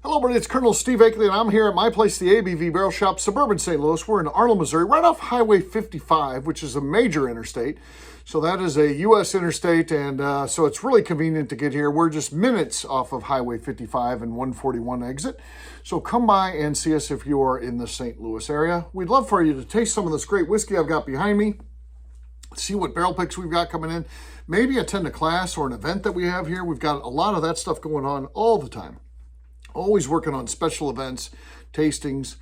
Hello, everybody. It's Colonel Steve Akley, and I'm here at my place, the ABV Barrel Shop, suburban St. Louis. We're in Arnold, Missouri, right off Highway 55, which is a major interstate. So that is a U.S. interstate, and so it's really convenient to get here. We're just minutes off of Highway 55 and 141 exit. So come by and see us if you are in the St. Louis area. We'd love for you to taste some of this great whiskey I've got behind me. See what barrel picks we've got coming in. Maybe attend a class or an event that we have here. We've got a lot of that stuff going on all the time. Always working on special events, tastings,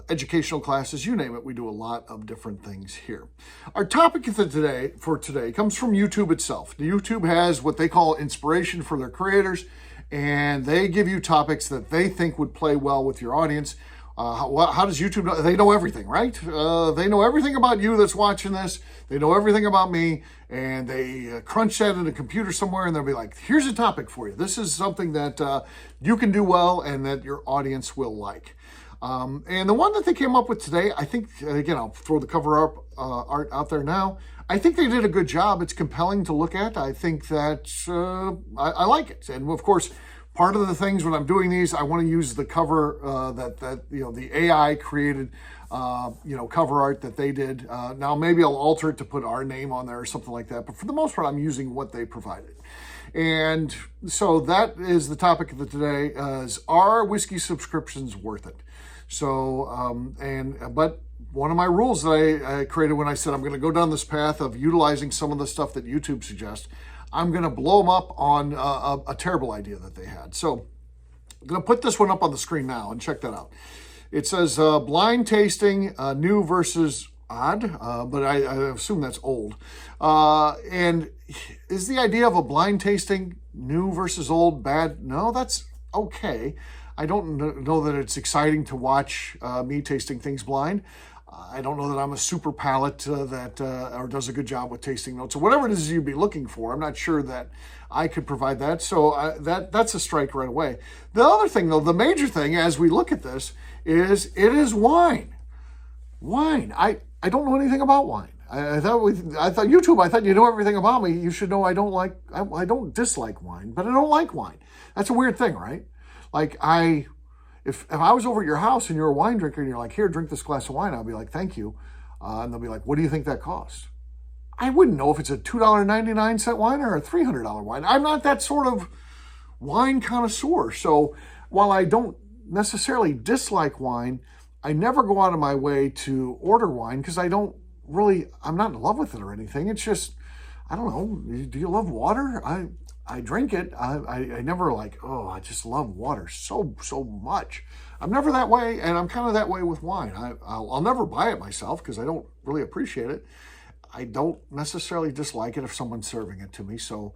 educational classes, you name it. We do a lot of different things here. Our topic for today comes from YouTube itself. YouTube has what they call inspiration for their creators, and they give you topics that they think would play well with your audience. How does YouTube know? They know everything, right? They know everything about you that's watching this. They know everything about me, and they crunch that in a computer somewhere, and they'll be like, here's a topic for you. This is something that you can do well and that your audience will like. And the one that they came up with today, I think, again, I'll throw the cover art out there now. I think they did a good job. It's compelling to look at. I think that I like it. And of course, part of the things when I'm doing these, I want to use the cover that the AI created, cover art that they did. Now maybe I'll alter it to put our name on there or something like that. But for the most part, I'm using what they provided. And so that is the topic of the today: is are whiskey subscriptions worth it? So but one of my rules that I created when I said I'm going to go down this path of utilizing some of the stuff that YouTube suggests, I'm going to blow them up on a terrible idea that they had. So I'm going to put this one up on the screen now and check that out. It says blind tasting, new versus odd, but I assume that's old. And is the idea of a blind tasting new versus old bad? No, that's okay. I don't know that it's exciting to watch me tasting things blind. I don't know that I'm a super palate that or does a good job with tasting notes or whatever it is you'd be looking for. I'm not sure that I could provide that. So that's a strike right away. The other thing, though, the major thing as we look at this is it is wine. Wine. I don't know anything about wine. I thought YouTube, I thought you know everything about me. You should know I don't dislike wine, but I don't like wine. That's a weird thing, right? Like If I was over at your house and you're a wine drinker and you're like, here, drink this glass of wine, I'll be like, thank you. And they'll be like, what do you think that costs? I wouldn't know if it's a $2.99 wine or a $300 wine. I'm not that sort of wine connoisseur. So while I don't necessarily dislike wine, I never go out of my way to order wine because I'm not in love with it or anything. It's just, I don't know. Do you love water? I drink it. I never I just love water so much. I'm never that way, and I'm kind of that way with wine. I'll never buy it myself because I don't really appreciate it. I don't necessarily dislike it if someone's serving it to me. So,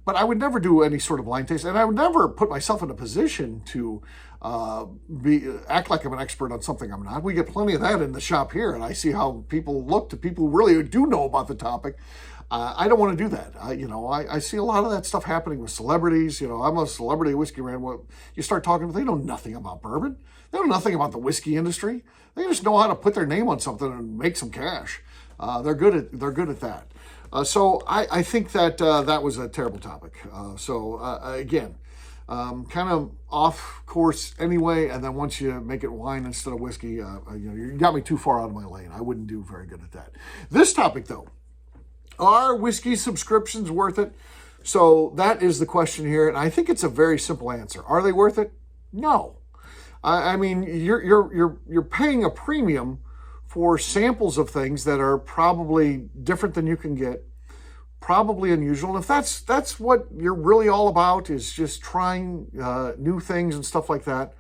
but I would never do any sort of blind taste, and I would never put myself in a position to act like I'm an expert on something I'm not. We get plenty of that in the shop here, and I see how people look to people who really do know about the topic. I don't want to do that. I see a lot of that stuff happening with celebrities. I'm a celebrity whiskey man. You start talking to them, they know nothing about bourbon. They know nothing about the whiskey industry. They just know how to put their name on something and make some cash. They're good at that. So I think that that was a terrible topic. Again, kind of off course anyway. And then once you make it wine instead of whiskey, you got me too far out of my lane. I wouldn't do very good at that. This topic, though. Are whiskey subscriptions worth it? So that is the question here, and I think it's a very simple answer. Are they worth it? No. I mean, you're paying a premium for samples of things that are probably different than you can get, probably unusual. And if that's what you're really all about, is just trying new things and stuff like that,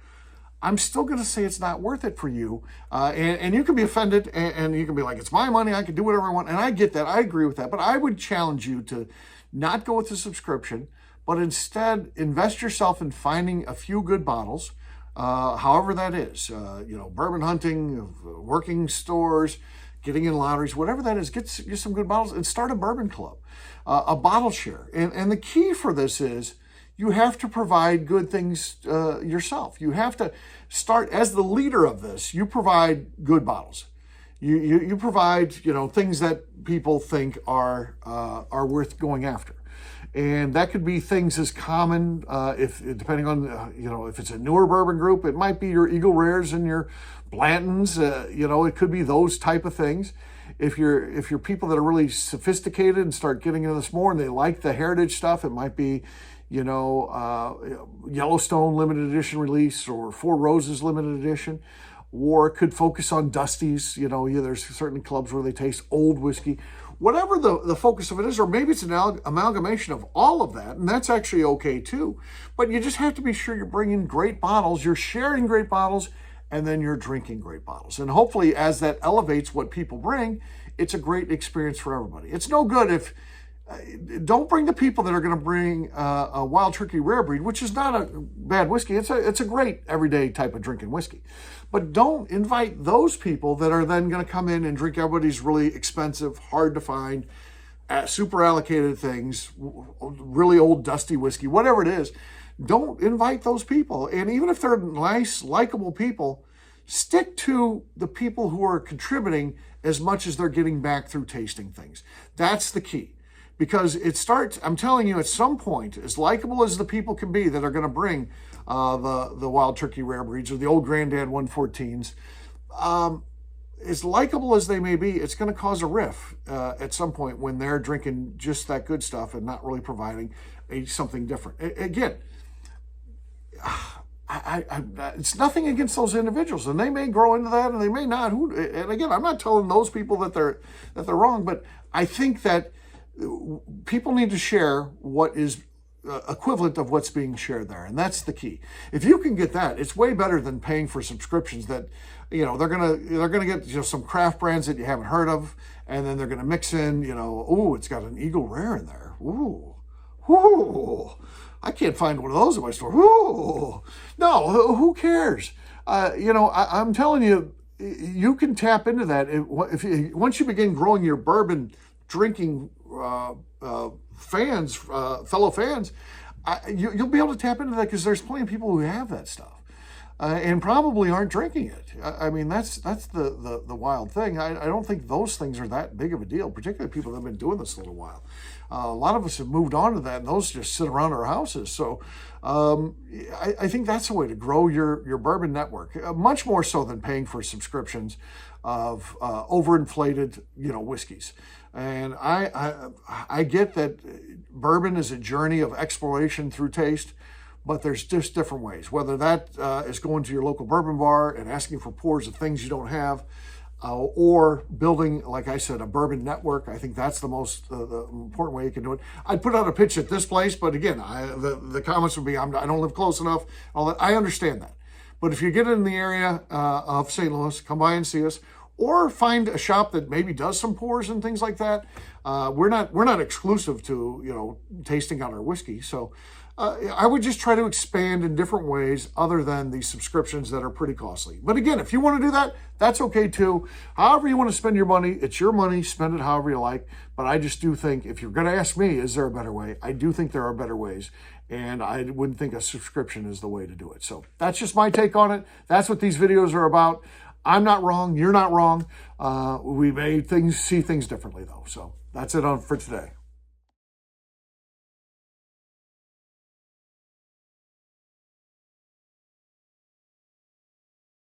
I'm still going to say it's not worth it for you. And you can be offended and you can be like, it's my money, I can do whatever I want. And I get that, I agree with that. But I would challenge you to not go with the subscription, but instead invest yourself in finding a few good bottles, however that is. Bourbon hunting, working stores, getting in lotteries, whatever that is, get some good bottles and start a bourbon club, a bottle share. And the key for this is, you have to provide good things yourself. You have to start as the leader of this. You provide good bottles. You provide things that people think are worth going after. And that could be things as common, if depending on, if it's a newer bourbon group, it might be your Eagle Rares and your Blantons. It could be those type of things. If you're people that are really sophisticated and start getting into this more and they like the heritage stuff, it might be, Yellowstone limited edition release or Four Roses limited edition. Or it could focus on Dusties. There's certain clubs where they taste old whiskey. Whatever the focus of it is, or maybe it's an amalgamation of all of that, and that's actually okay too. But you just have to be sure you're bringing great bottles, you're sharing great bottles, and then you're drinking great bottles. And hopefully as that elevates what people bring, it's a great experience for everybody. It's no good if, don't bring the people that are going to bring a Wild Turkey Rare Breed, which is not a bad whiskey. It's a great everyday type of drinking whiskey. But don't invite those people that are then going to come in and drink everybody's really expensive, hard to find, super allocated things, really old dusty whiskey, whatever it is. Don't invite those people. And even if they're nice, likable people, stick to the people who are contributing as much as they're getting back through tasting things. That's the key. Because it starts, I'm telling you, at some point, as likable as the people can be that are going to bring the Wild Turkey Rare Breeds or the old Granddad 114s, as likable as they may be, it's going to cause a riff at some point when they're drinking just that good stuff and not really providing something different. Again, it's nothing against those individuals, and they may grow into that, and they may not. And again, I'm not telling those people that they're wrong, but I think that people need to share what is equivalent of what's being shared there, and that's the key. If you can get that, it's way better than paying for subscriptions that they're gonna get some craft brands that you haven't heard of, and then they're gonna mix in it's got an Eagle Rare in there. I can't find one of those in my store. No, who cares? I'm telling you, you can tap into that once you begin growing your bourbon drinking fellow fans. You'll be able to tap into that because there's plenty of people who have that stuff and probably aren't drinking it. I mean, that's the wild thing. I don't think those things are that big of a deal, particularly people that have been doing this a little while. A lot of us have moved on to that, and those just sit around our houses. So I think that's a way to grow your bourbon network, much more so than paying for subscriptions of overinflated whiskeys. And I get that bourbon is a journey of exploration through taste, but there's just different ways. Whether that is going to your local bourbon bar and asking for pours of things you don't have, or building, like I said, a bourbon network. I think that's the most the important way you can do it. I'd put out a pitch at this place, but again, the comments would be, I don't live close enough. All that. I understand that. But if you get in the area of St. Louis, come by and see us. Or find a shop that maybe does some pours and things like that. We're not exclusive to tasting on our whiskey. So I would just try to expand in different ways other than these subscriptions that are pretty costly. But again, if you want to do that, that's okay too. However you want to spend your money, it's your money. Spend it however you like. But I just do think, if you're going to ask me, is there a better way? I do think there are better ways. And I wouldn't think a subscription is the way to do it. So that's just my take on it. That's what these videos are about. I'm not wrong. You're not wrong. We may see things differently, though. So that's it for today.